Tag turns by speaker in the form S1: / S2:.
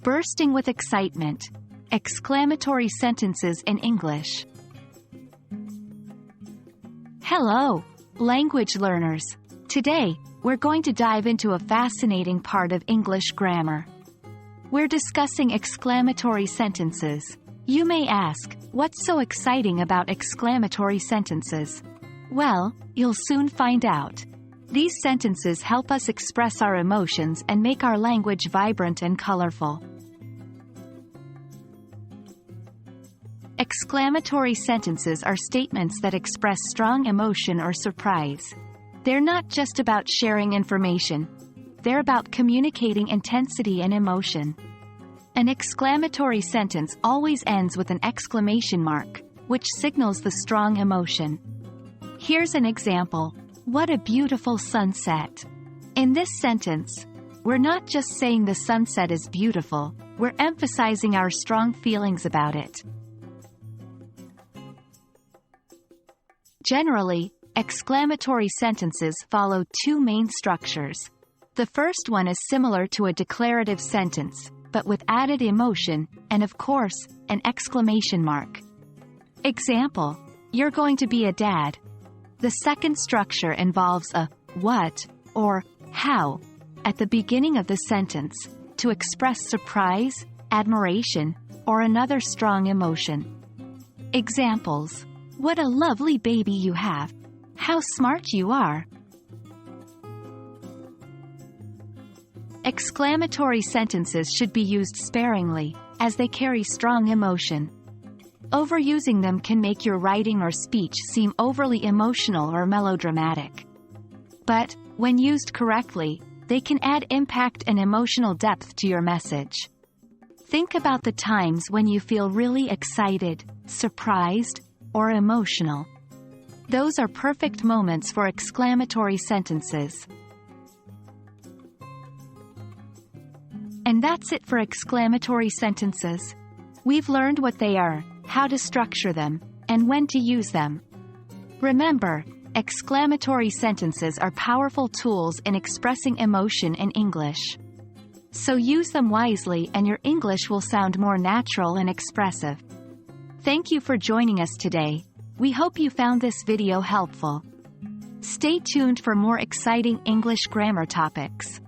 S1: Bursting with excitement. Exclamatory sentences in English. Hello, language learners. Today, we're going to dive into a fascinating part of English grammar. We're discussing exclamatory sentences. You may ask, what's so exciting about exclamatory sentences? Well, you'll soon find out. These sentences help us express our emotions and make our language vibrant and colorful. Exclamatory sentences are statements that express strong emotion or surprise. They're not just about sharing information. They're about communicating intensity and emotion. An exclamatory sentence always ends with an exclamation mark, which signals the strong emotion. Here's an example. What a beautiful sunset. In this sentence, we're not just saying the sunset is beautiful, we're emphasizing our strong feelings about it. Generally, exclamatory sentences follow two main structures. The first one is similar to a declarative sentence, but with added emotion, and of course, an exclamation mark. Example, you're going to be a dad. The second structure involves a what or how at the beginning of the sentence to express surprise, admiration, or another strong emotion. Examples, what a lovely baby you have. How smart you are. Exclamatory sentences should be used sparingly, as they carry strong emotion. Overusing them can make your writing or speech seem overly emotional or melodramatic. But, when used correctly, they can add impact and emotional depth to your message. Think about the times when you feel really excited, surprised, or emotional. Those are perfect moments for exclamatory sentences. And that's it for exclamatory sentences. We've learned what they are, how to structure them, and when to use them. Remember, exclamatory sentences are powerful tools in expressing emotion in English. So use them wisely and your English will sound more natural and expressive. Thank you for joining us today. We hope you found this video helpful. Stay tuned for more exciting English grammar topics.